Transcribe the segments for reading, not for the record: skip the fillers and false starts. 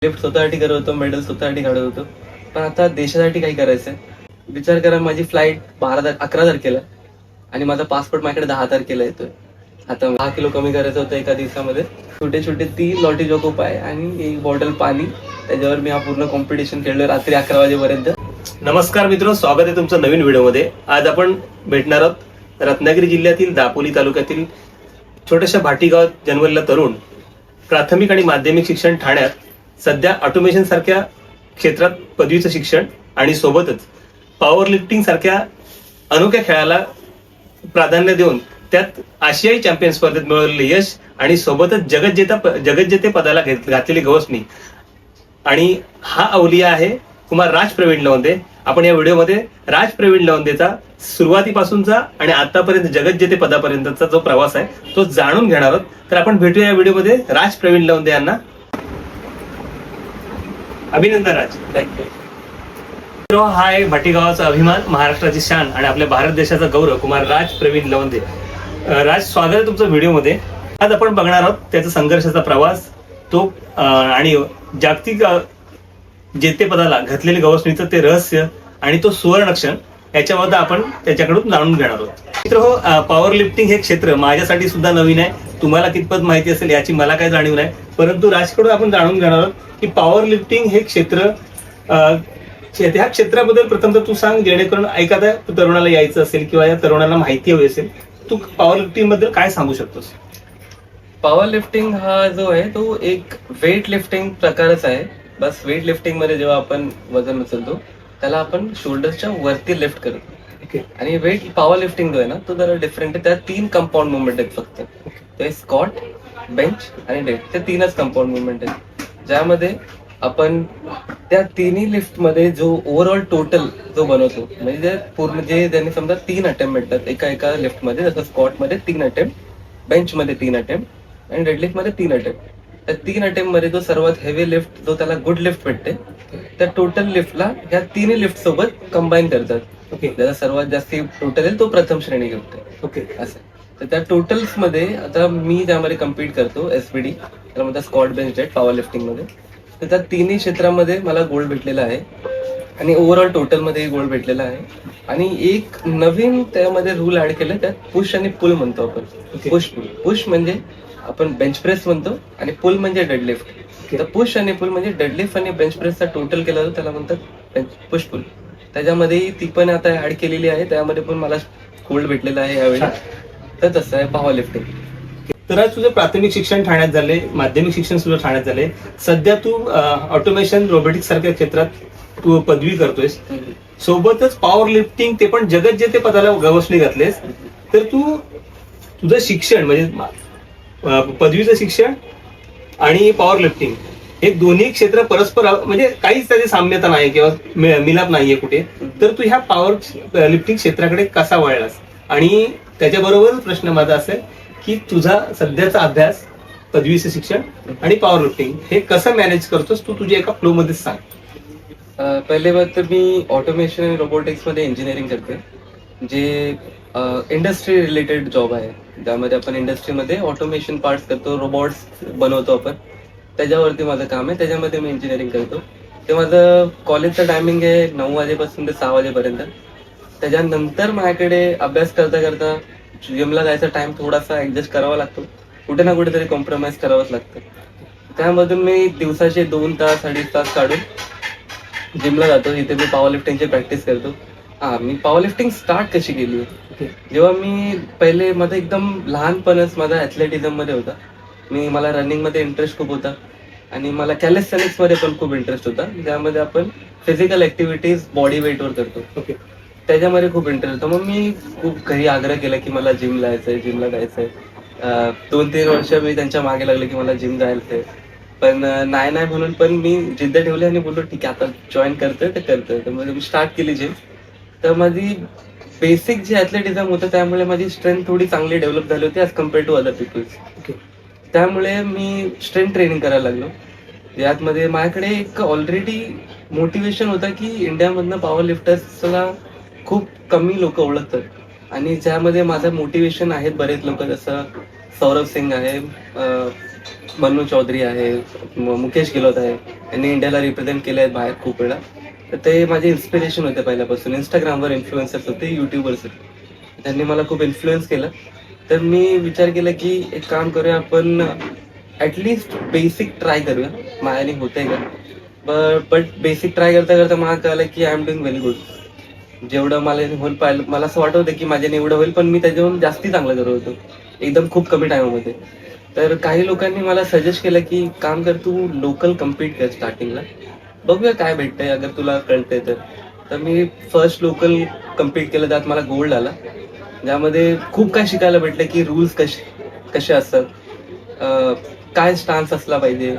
Lift स्वतःसाठी करत होतो, मेडल स्वतःसाठी काढत होतो. पण आता देशासाठी काही करायचंय. विचार करा, माझी फ्लाईट 11 तारखेला आणि माझा पासपोर्ट माझ्याकडे 10 तारखेला येतोय. आता 10 किलो कमी करायचं होतं एका दिवसामध्ये. छोटे छोटे 3 लॉटी चोको पाय आणि 1 बॉटल पाणी, त्याच्यावर मी हा पूर्ण कॉम्पिटिशन खेळलो रात्री 11 वाजेपर्यंत. नमस्कार मित्रांनो, स्वागत आहे तुमचं नवीन व्हिडिओमध्ये. आज आपण भेटणार आहोत रत्नागिरी जिल्ह्यातील दापोली तालुक्यातील छोट्याशा भाटी गावात जन्मलेला तरुण. प्राथमिक आणि माध्यमिक शिक्षण ठाण्यात, सध्या ऑटोमेशन सारख्या क्षेत्रात पदवीचं शिक्षण आणि सोबतच पॉवर लिफ्टिंग सारख्या अनोख्या खेळाला प्राधान्य देऊन त्यात आशियाई चॅम्पियन स्पर्धेत मिळवलेले यश आणि सोबतच जगज्जेते पदाला घातलेली गवसणी. आणि हा अवलिया आहे कुमार राज प्रवीण लवंदे. आपण या व्हिडिओमध्ये राज प्रवीण लवंदेचा सुरुवातीपासूनचा आणि आतापर्यंत जगज्जेते पदापर्यंतचा जो प्रवास आहे तो जाणून घेणार आहोत. तर आपण भेटूया या व्हिडिओमध्ये राज प्रवीण लवंदे यांना. अभिनंदन राज. थँक्यू. हा आहे भाटीगावाचा अभिमान, महाराष्ट्राची शान आणि आपल्या भारत देशाचा गौरव कुमार राज प्रवीण लवंदे. राज, स्वागत आहे तुमचं व्हिडिओमध्ये. आज आपण बघणार आहोत त्याचा संघर्षाचा प्रवास, तो आणि जागतिक जेतेपदाला घातलेली गवसणीचं ते रहस्य आणि तो सुवर्णक्षण याच्यामध्ये आपण त्याच्याकडून जाणून घेणार आहोत. मित्र हो, पॉवर लिफ्टिंग हे क्षेत्र माझ्यासाठी सुद्धा नवीन आहे. तुम्हाला कितपत माहिती असेल याची मला काय जाणीव नाही, परंतु राजकडून आपण जाणून घेणार आहोत की पॉवर लिफ्टिंग हे क्षेत्र, ह्या क्षेत्राबद्दल प्रथमतः तू सांग, जेणेकरून एखाद्या तरुणाला यायचं असेल किंवा या तरुणाला माहिती हवी असेल, तू पॉवर लिफ्टिंग बद्दल काय सांगू शकतोस? पॉवर लिफ्टिंग हा जो आहे तो एक वेट लिफ्टिंग प्रकारच आहे. बस वेट लिफ्टिंग मध्ये जेव्हा आपण वजन उचलतो त्याला आपण शोल्डरच्या वरती लिफ्ट करतो. आणि वेट पॉवर लिफ्टिंग जो आहे ना तो जरा डिफरंट आहे. त्यात 3 कंपाऊंड मुवमेंट आहेत फक्त. ते स्क्वॉट, बेंच आणि डेड, ते 3च कंपाऊंड मुवमेंट आहेत, ज्यामध्ये आपण त्या तिन्ही लिफ्ट मध्ये जो ओव्हरऑल टोटल जो बनवतो, म्हणजे पूर्ण जे त्यांनी समजा 3 अटेम्प्ट मिळतात एका लिफ्ट मध्ये. जसं स्क्वॉट मध्ये 3 अटेम्प्ट, बेंच मध्ये 3 अटेम्प्ट आणि डेडलिफ्ट मध्ये 3 अटेम्प्ट. त्या 3 अटेम्प्ट मध्ये जो सर्वात हेवी लिफ्ट जो त्याला गुड लिफ्ट भेटते, त्या टोटल लिफ्टला ह्या तिन्ही लिफ्ट सोबत कंबाईन करतात. ज्याचा सर्वात जास्त टोटल येईल तो प्रथम श्रेणी घेतो. असं. तर त्या टोटल्स मध्ये आता मी ज्यामध्ये कम्पीट करतो एसबीडी, त्याला म्हणतात squat, bench, dead power lifting मध्ये. तर त्या तिन्ही क्षेत्रामध्ये मला गोल्ड भेटलेला आहे आणि ओव्हरऑल टोटल मध्ये गोल्ड भेटलेला आहे. आणि एक नवीन त्यामध्ये रूल ऍड केलं, त्यात पुश आणि पुल म्हणतो आपण. पुश म्हणजे आपण बेंच प्रेस म्हणतो आणि पुल म्हणजे डेडलिफ्ट. तर पुश आणि पुल म्हणजे डेडलिफ्ट आणि बेंच प्रेसचा टोटल केला जातो, त्याला म्हणतात पुश पुल. त्याच्यामध्ये ती पण आता ऍड केलेली आहे, त्यामध्ये पण मला गोल्ड भेटलेला आहे यावेळी. तर तसं आहे पॉवर लिफ्टिंग. तर आज तुझं प्राथमिक शिक्षण ठाण्यात झाले, माध्यमिक शिक्षण सुद्धा ठाण्यात झाले. सध्या तू ऑटोमेशन, रोबोटिक्स सारख्या क्षेत्रात तू पदवी करतोयस, सोबतच पॉवर लिफ्टिंग, ते पण जगज्जेते पदाला गवसणी घातलेस. तर तू तुझं शिक्षण म्हणजे पदवीचं शिक्षण आणि पॉवर लिफ्टिंग हे दोन्ही क्षेत्र परस्पर म्हणजे काहीच त्याची साम्यता नाही किंवा मिलाप नाहीये कुठे. तर तू ह्या पॉवर लिफ्टिंग क्षेत्राकडे कसा वळलास? आणि त्याच्याबरोबरच प्रश्न माझा असेल की तुझा सध्याचा अभ्यास, पदवीचं शिक्षण आणि पॉवर लिफ्टिंग हे कसं मॅनेज करतोस तू तुझ्या एका फ्लो मध्ये सांग. पहिले बात तर मी ऑटोमेशन आणि रोबोटिक्स मध्ये इंजिनिअरिंग करते, जे इंडस्ट्री रिलेटेड जॉब आहे, ज्यामध्ये आपण इंडस्ट्रीमध्ये ऑटोमेशन पार्ट्स करतो, रोबोट्स बनवतो आपण. त्याच्यावरती माझं काम आहे, त्याच्यामध्ये मी इंजिनिअरिंग करतो. ते माझं कॉलेजचं टायमिंग आहे 9 वाजेपासून ते 6 वाजेपर्यंत. त्याच्यानंतर माझ्याकडे अभ्यास करता करता जिमला जायचा टाइम थोडासा ऍडजस्ट करावा लागतो, कुठे ना कुठेतरी कॉम्प्रोमाइज करावंच लागतं. त्यामधून मी दिवसाचे 2 तास 2.5 तास काढून जिमला जातो. इथे मी पॉवर लिफ्टिंगची प्रॅक्टिस करतो. मी पॉवर लिफ्टिंग स्टार्ट कशी केली, जेव्हा मी पहिले माझं एकदम लहानपणच माझा ऍथलेटिझम मध्ये होता. मला रनिंग मध्ये इंटरेस्ट खूप होता आणि मला कॅलिस्थेनिक्स मध्ये पण खूप इंटरेस्ट होता, ज्यामध्ये आपण फिजिकल ऍक्टिव्हिटीज बॉडी वेटवर करतो. त्याच्यामध्ये खूप इंटरेस्ट होता. मग मी खूप घरी आग्रह केला की मला जिमला जायचंय. 2-3 वर्ष मी त्यांच्या मागे लागले की मला जिम जायचंय, पण नाही म्हणून पण मी जिद्द ठेवली आणि बोललो ठीक आहे आता जॉईन करतोय. तर म्हणजे मी स्टार्ट केली जिम. तर माझी बेसिक जे ऍथलेटिझम होतं त्यामुळे माझी स्ट्रेंथ थोडी चांगली डेव्हलप झाली होती as compared to other peoples. त्यामुळे मी स्ट्रेंथ ट्रेनिंग करायला लागलो. यातमध्ये माझ्याकडे एक ऑलरेडी मोटिवेशन होता की इंडियामधनं पॉवर लिफ्टर्सला खूप कमी लोक ओळखतात आणि ज्यामध्ये माझं मोटिवेशन आहेत बरेच लोक, जसं सौरभ सिंग आहे, मन्नू चौधरी आहे, मुकेश गिलोत आहे, यांनी इंडियाला रिप्रेझेंट केले आहेत बाहेर खूप वेळा. तर ते माझे इन्स्पिरेशन होते पहिल्यापासून. इंस्टाग्रामवर इन्फ्लुएन्सर्स होते, युट्यूबर्स होते, त्यांनी मला खूप इन्फ्लुएन्स केलं. तर मी विचार केला की एक काम करूया, आपण ॲटलिस्ट बेसिक ट्राय करूया, माझ्याने होतंय का. बट बेसिक ट्राय करता करता मला कळलं की I am doing very good. जेवढं मला होईल पाहिलं, मला असं वाटत होतं की माझ्याने एवढं होईल, पण मी त्याच्याहून जास्ती चांगलं करत होतो एकदम खूप कमी टायमामध्ये. तर काही लोकांनी मला सजेस्ट केलं की काम कर, तू लोकल कम्पीट कर स्टार्टिंगला, बघूया काय भेटतंय, अगर तुला कळतंय तर. तर मी फर्स्ट लोकल कम्पीट केलं, त्यात मला गोल्ड आला, ज्यामध्ये खूप काय शिकायला भेटलं की रूल्स कसे असतात, काय स्टान्स असला पाहिजे,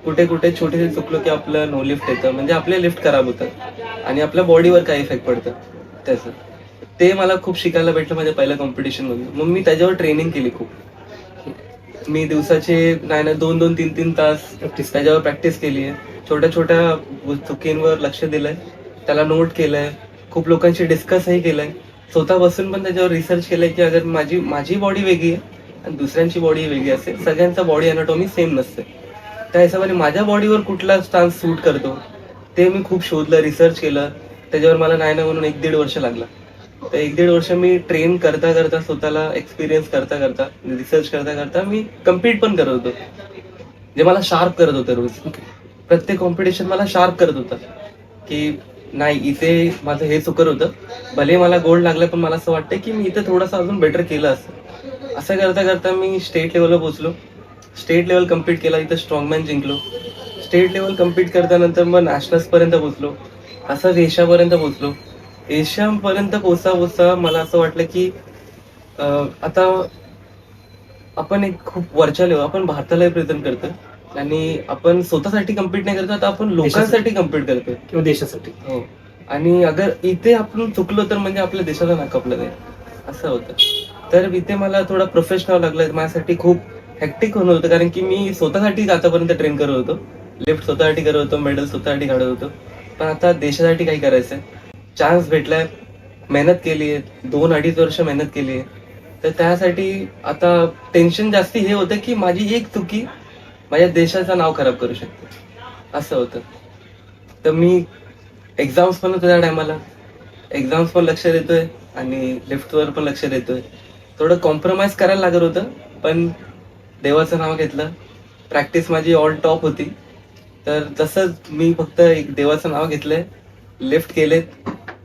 कुठे कुठे छोटे चुकलो की आपलं नो लिफ्ट येतं, म्हणजे आपले लिफ्ट खराब होतं आणि आपल्या बॉडीवर काय इफेक्ट पडतं त्याचं. ते मला खूप शिकायला भेटलं माझ्या पहिल्या कॉम्पिटिशनमधून. मग मी त्याच्यावर ट्रेनिंग केली खूप. मी दिवसाचे नाही 2-2, 3-3 तास त्याच्यावर प्रॅक्टिस केली आहे. छोट्या छोट्या चुकींवर लक्ष दिलंय, त्याला नोट केलंय, खूप लोकांशी डिस्कसही केलंय, स्वतः बसून पण त्याच्यावर रिसर्च केलंय की अगर माझी बॉडी वेगळी आहे आणि दुसऱ्यांची बॉडी वेगळी असते, सगळ्यांचा बॉडी अनाटॉमी सेम नसते, त्या हिशोबाने माझ्या बॉडीवर कुठला स्टान्स सूट करतो ते मी खूप शोधलं, रिसर्च केलं. त्याच्यावर मला नाही म्हणून 1-1.5 वर्ष लागला. तर 1-1.5 वर्ष मी ट्रेन करता करता, स्वतःला एक्सपिरियन्स करता करता, रिसर्च करता करता मी कम्पीट पण करत होतो, जे मला शार्प करत होतं रोज. प्रत्येक कॉम्पिटिशन मला शार्प करत होतं की नाही, इथे माझं हे चुकत होतं, भले मला गोल्ड लागलं पण मला असं वाटतं की मी इथे थोडंसं अजून बेटर केलं असतं. असं करता करता मी स्टेट लेवलवर पोहोचलो. स्टेट लेवल कम्पीट केला, इथं स्ट्रॉंगमॅन जिंकलो. स्टेट लेवल कम्पीट करता नंतर मग नॅशनल्सपर्यंत पोहोचलो, असंच एशियापर्यंत पोहोचलो. एशियापर्यंत पोहोचता मला असं वाटलं की आता आपण एक खूप वरच्या लेवल, आपण भारताला रिप्रेझेंट करतो आणि आपण स्वतःसाठी कम्पीट नाही करतो, आता आपण लोकांसाठी कम्पीट करतोय किंवा देशासाठी. हो. आणि अगर इथे आपण चुकलो तर म्हणजे आपल्या देशाला नाकापलं जाईल, असं होतं. तर इथे मला थोडा प्रोफेशनल लागलं, माझ्यासाठी खूप हेक्टिक होणं होतं, कारण की मी स्वतःसाठी आतापर्यंत ट्रेन करत होतो, लिफ्ट स्वतःसाठी करत होतो, मेडल स्वतःसाठी काढत होतो. पण आता देशासाठी काही करायचंय, चान्स भेटलाय, मेहनत केली आहे, 2-2.5 वर्ष मेहनत केली आहे. तर त्यासाठी आता टेन्शन जास्ती हे होतं की माझी एक चुकी माझ्या देशाचं नाव खराब करू शकते, असं होतं. तर मी एक्झाम्स पण होतो त्या टायमाला, एक्झाम्स पण लक्ष देतोय आणि लिफ्टवर पण लक्ष देतोय. थोडं कॉम्प्रोमाइज करायला लागत होतं, पण देवाचं नाव घेतलं. प्रॅक्टिस माझी ऑल टॉप होती, तर तसंच मी फक्त एक देवाचं नाव घेतलंय, लिफ्ट केलेत,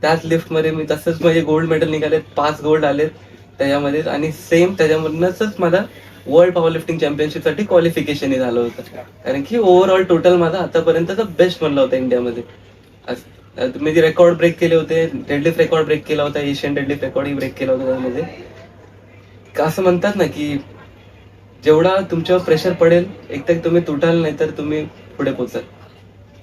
त्याच लिफ्टमध्ये मी तसंच माझे गोल्ड मेडल निघालेत, 5 गोल्ड आलेत त्याच्यामध्ये. आणि सेम त्याच्यामधूनच मला वर्ल्ड पॉवर लिफ्टिंग चॅम्पियनशिपसाठी क्वालिफिकेशनही झालं होतं, कारण की ओव्हरऑल टोटल माझा आतापर्यंतचा बेस्ट बनला होता इंडियामध्ये. मी जे रेकॉर्ड ब्रेक केले होते, डेडलिफ्ट रेकॉर्ड ब्रेक केला होता, एशियन डेडलिफ्ट रेकॉर्डही ब्रेक केला होता त्यामध्ये. असं म्हणतात ना की जेवढा तुमच्यावर प्रेशर पडेल, एकतर तुम्ही तुटाल नाही तर तुम्ही पुढे पोचाल.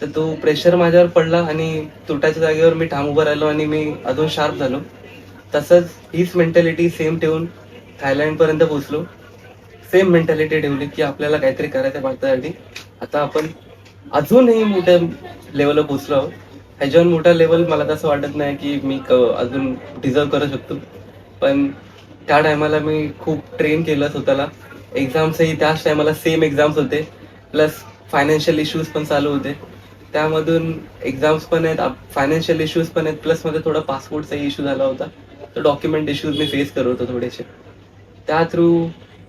तर तो प्रेशर माझ्यावर पडला आणि तुटाच्या जागेवर मी ठाम उभं राहिलो आणि मी अजून शार्प झालो. तसंच हीच मेंटॅलिटी सेम ठेवून थायलंडपर्यंत पोहोचलो. सेम मेंटॅलिटी ठेवली की आपल्याला काहीतरी करायचं भारतासाठी. आता आपण अजूनही मोठ्या लेवलला पोहोचलो आहोत. ह्याच्यावर मोठा लेवल मला तसं वाटत नाही की मी अजून डिझर्व करू शकतो. पण त्या टायमाला मी खूप ट्रेन केलं स्वतःला. एक्झाम्सही त्याच टायमाला सेम एक्झाम्स होते, प्लस फायनान्शियल इश्यूज पण चालू होते. त्यामधून एक्झाम्स पण आहेत, फायनान्शियल इश्यूज पण आहेत, प्लस मध्ये थोडा पासपोर्टचाही इश्यू झाला होता. तर डॉक्युमेंट इश्यूज मी फेस करत होतो थोडेसे. त्या थ्रू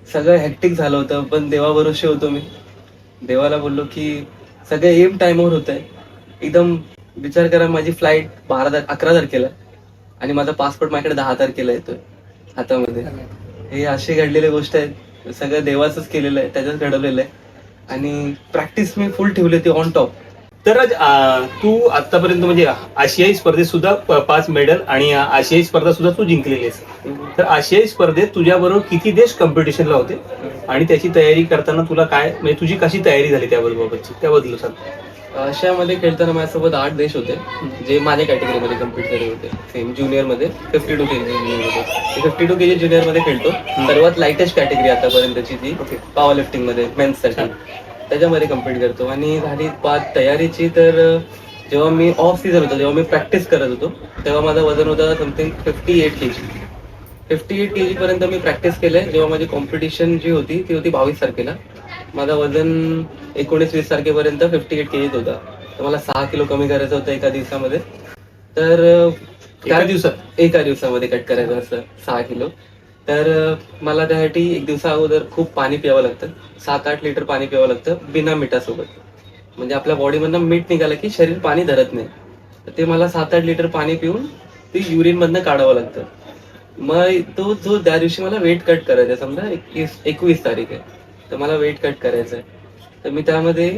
सगळं हॅक्टिक झालं होतं, पण देवाभरोसे होतो मी. देवाला बोललो की सगळं एम टाइमवर होत आहे. एकदम विचार करा, माझी फ्लाईट 11 तारखेला आणि माझा पासपोर्ट माझ्याकडे 10 तारखेला येतोय हातामध्ये. हे अशी घडलेली गोष्ट आहे, सगळं देवाचंच केलेलं आहे, त्याच्यात घडवलेलं आहे. आणि प्रॅक्टिस मी फुल ठेवली होती ऑन टॉप. तर आज तू आतापर्यंत म्हणजे आशियाई स्पर्धेत सुद्धा 5 मेडल आणि आशियाई स्पर्धा सुद्धा तू जिंकलेली आहेस. तर आशियाई स्पर्धेत तुझ्याबरोबर किती देश कॉम्पिटिशनला होते आणि त्याची तयारी करताना तुला काय, म्हणजे तुझी कशी तयारी झाली त्याबद्दलची, त्याबद्दल सांग. आशियामध्ये खेळताना माझ्यासोबत 8 देश होते, जे माझ्या कॅटेगरीमध्ये कम्पीट केले होते. सेम ज्युनियरमध्ये 52 kg ज्युनियरमध्ये, 52 kg ज्युनियरमध्ये खेळतो. सर्वात लाइटेस्ट कॅटेगरी आतापर्यंतची ती पॉवर लिफ्टिंगमध्ये मेन्ससाठी, त्याच्यामध्ये कम्पीट करतो. आणि झाली बात तयारीची, तर जेव्हा मी ऑफ सीझन होतो, जेव्हा मी प्रॅक्टिस करत होतो, तेव्हा माझं वजन होतं समथिंग 58 kg. 58 kg पर्यंत मी प्रॅक्टिस केलंय. जेव्हा माझी कॉम्पिटिशन जी होती ती होती 22 तारखेला. माझं वजन 19-20 तारखेपर्यंत 58 kg होता. तर मला 6 किलो कमी करायचं होतं एका दिवसामध्ये. तर एका दिवसामध्ये कट करायचं असं 6 किलो. तर मला त्यासाठी एक दिवसा अगोदर खूप पाणी प्यावं लागतं. 7-8 लिटर पाणी प्यावं लागतं बिना मिठासोबत. म्हणजे आपल्या बॉडीमधनं मीठ निघालं की शरीर पाणी धरत नाही. तर ते मला 7-8 लिटर पाणी पिऊन ते युरिन मधनं काढावं लागतं. मग जो त्या दिवशी मला वेट कट करायचा आहे, समजा 21 तारीख आहे, तर मला वेट कट करायचं आहे. तर मी त्यामध्ये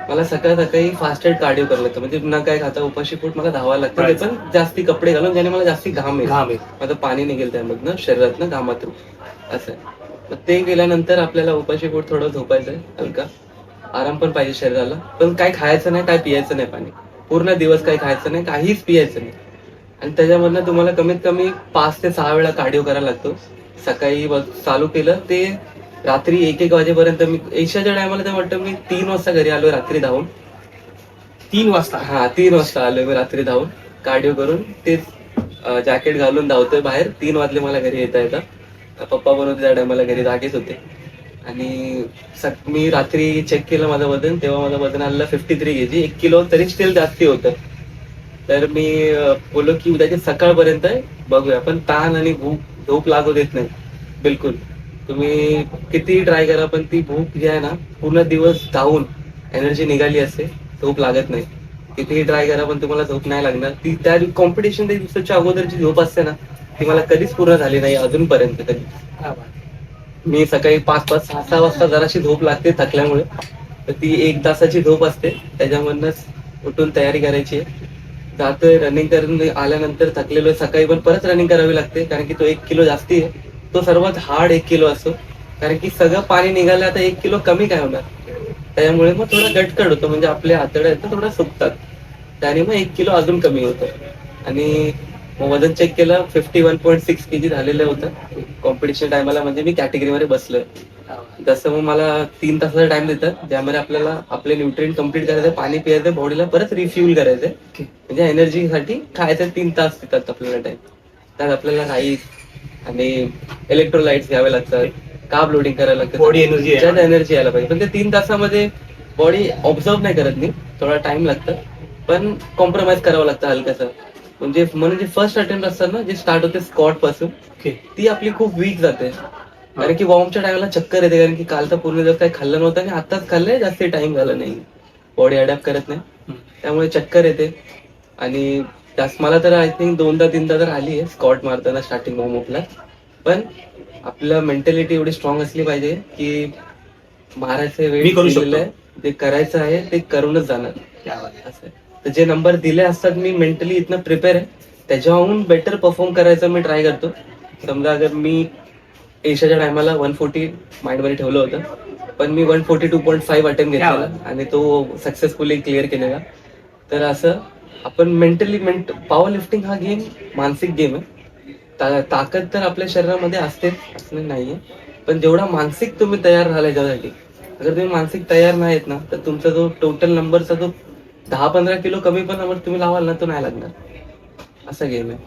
मला सकाळी फास्टेड कार्डिओ करावं लागतं. म्हणजे न काय खाता उपाशी पोट मला धावायला लागतं. ते पण जास्ती कपडे घालून, ज्याने मला जास्ती घाम येईल, माझं पाणी निघेल त्यामधनं शरीरातनं घामातून असं आहे. मग ते केल्यानंतर आपल्याला उपाशी पोट थोडं झोपायचं आहे, हलका आराम पण पाहिजे शरीराला. पण काय खायचं नाही, काय पियायचं नाही, पाणी पूर्ण दिवस काही खायचं नाही, काहीच पियायचं नाही. आणि त्याच्यामधनं तुम्हाला कमीत कमी 5 ते 6 वेळा कार्डिओ करायला लागतो. सकाळी चालू केलं ते रात्री 1-1 वाजेपर्यंत. मी एशियाच्या टायमाला तर वाटतं मी 3 वाजता घरी आलोय रात्री धावून. 3 वाजता? हा, 3 वाजता आलोय मी रात्री धावून कार्डिओ करून. तेच जॅकेट घालून धावतोय बाहेर. 3 वाजले मला घरी येता. पप्पा पण होते त्या टायमाला घरी, जागेच होते. आणि मी रात्री चेक केलं माझं वजन, तेव्हा माझं वजन आलं 53 kg. 1 किलो तरी स्टील जास्ती होतं. तर मी बोललो की उद्याच्या सकाळपर्यंत बघूया. पण ताण आणि झोप लागू देत नाही बिलकुल. तुम्ही किती ट्राय करा, पण ती भूक जी आहे ना, पूर्ण दिवस धावून एनर्जी निघाली असते, झोप लागत नाही. कितीही ट्राय करा पण तुम्हाला झोप नाही लागणार. ती त्या कॉम्पिटिशन दिवसाच्या अगोदरची झोप असते ना, ती मला कधीच पूर्ण झाली नाही अजूनपर्यंत कधी. मी सकाळी 5-6 वाजता जराशी झोप लागते थकल्यामुळे. तर ती 1 तासाची झोप असते, त्याच्यामधनच उठून तयारी करायची आहे. जातोय रनिंग करून आल्यानंतर थकलेलो. सकाळी पण परत रनिंग करावी लागते, कारण की तो 1 किलो जास्ती आहे. तो सर्वात हार्ड 1 किलो असतो, कारण की सगळं पाणी निघालं. आता 1 किलो कमी काय होणार, त्यामुळे मग थोडा गटकट होतो. म्हणजे आपले आतड्या आहेत थोडा सुकतात, त्याने मग 1 किलो अजून कमी होतं. आणि वजन चेक केलं, 51.6 kg झालेलं होतं कॉम्पिटिशन टायमाला. म्हणजे मी कॅटेगरीमध्ये बसलोय. जसं मग मला 3 तासाचा टाइम देतात, ज्यामध्ये आपल्याला आपले न्यूट्रिएंट कम्प्लीट करायचं, पाणी प्यायचं, बॉडीला परत रिफ्यूल करायचंय. म्हणजे एनर्जीसाठी खायचं 3 तास देतात आपल्याला टाइम. त्यात आपल्याला राईस आणि इलेक्ट्रोलाइट्स घ्यावे लागतात, कार्ब लोडिंग करायला लागतं, बॉडी एनर्जी यायला पाहिजे. पण ते 3 तासामध्ये बॉडी ऑब्झर्व नाही करत नाही, थोडा टाइम लागतं. पण कॉम्प्रोमाइज करावं लागतं हलकसं. म्हणजे जे फर्स्ट अटेम्प्ट असतात ना, जे स्टार्ट होते स्कॉट पासून, ती आपली खूप वीक जाते. कारण की वॉर्मच्या टायमाला चक्कर येते, कारण की काल तर पूर्ण दिवस काही खाल्लं नव्हतं आणि आताच खाल्लंय, जास्त टाइम झाला नाही, बॉडी अडॅप्ट करत नाही, त्यामुळे चक्कर येते. आणि जास्त मला तर आय थिंक 2-3दा तर आली आहे स्कॉट मारताना स्टार्टिंग वॉर्मअपला. पण आपलं मेंटॅलिटी एवढी स्ट्रॉंग असली पाहिजे की मारायचं वेळ दिलेलं आहे, जे करायचं आहे ते करूनच जाणार असं. तर जे नंबर दिले असतात, मी मेंटली इथनं प्रिपेअर आहे, त्याच्याहून बेटर परफॉर्म करायचं मी ट्राय करतो. समजा अगर मी एशियाच्या टायमाला 140 माइंडमध्ये ठेवलं होतं, पण मी 142.5 अटेम्प्ट घेतलेला आणि तो सक्सेसफुली क्लिअर केलेला. तर असं आपण मेंटली पॉवर लिफ्टिंग हा गेम मानसिक गेम आहे. ताकद तर आपल्या शरीरामध्ये असतेच, असं नाहीये, पण जेवढा मानसिक तुम्ही तयार राहिला याच्यासाठी. अगर तुम्ही मानसिक तयार नाही आहेत ना, तर तुमचा जो टोटल नंबरचा जो 10-15 किलो कमी पण नंबर तुम्ही लावाल ना, तो नाही लागणार. असा गेम आहे.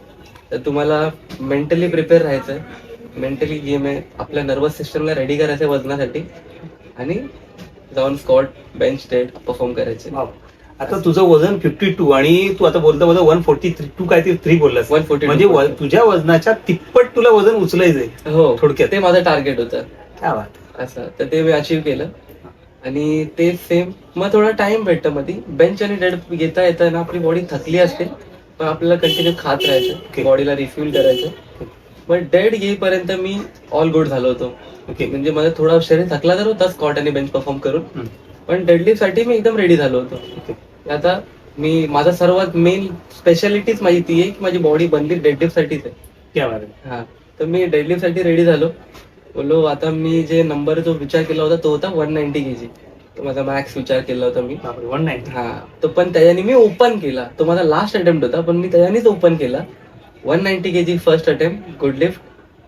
तर तुम्हाला मेंटली प्रिपेअर राहायचं आहे. मेंटली गेम आहे, आपल्या नर्वस सिस्टमला रेडी करायचं वजनासाठी आणि जाऊन स्कॉट, बेंच, डेड परफॉर्म करायचे. आता तुझं वजन 52 आणि तू आता बोलता 143, तू काहीतरी 3 बोललास, 140. म्हणजे तुझ्या वजनाच्या तिप्पट तुला वजन उचलायचंय. हो, थोडक्यात ते माझं टार्गेट होतं. काय बात. असं तर ते मी अचीव्ह केलं. आणि ते सेम मग थोडा टाइम भेटतं मध्ये. बेंच आणि डेड घेता येतं ना, आपली बॉडी थकली असते, पण आपल्याला कंटिन्यू खात राहायचं, बॉडीला रिफ्यूल करायचं. पण डेड येईपर्यंत मी ऑल गुड झालो होतो. म्हणजे माझं थोडा शरीर थकला तर होता स्कॉट आणि बेंच परफॉर्म करून, पण डेडलिफ्ट साठी मी एकदम रेडी झालो होतो. आता माझा सर्वात मेन स्पेशालिटीच माझी ती आहे की माझी बॉडी बनली डेडलिफ्ट साठीच आहे. हा, तर मी डेडलिफ्ट साठी रेडी झालो. बोलो आता मी जे नंबर जो विचार केला होता तो होता 190 kg. तो माझा मॅक्स विचार केला होता मी 190. हा, तो पण त्याच्याने मी ओपन केला. तो माझा लास्ट अटेम्प्ट होता, पण मी त्याच्यानेच ओपन केला. 190 kg first attempt good lift,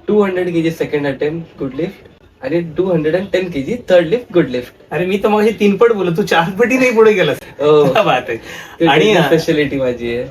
200 kg second attempt good lift आणि 210 kg third lift good lift. अरे मी तर मग 3 पट बोलत, तू 4 पटी नाही पुढे गेलास. हो, बात आहे. आणि स्पेशालिटी माझी आहे.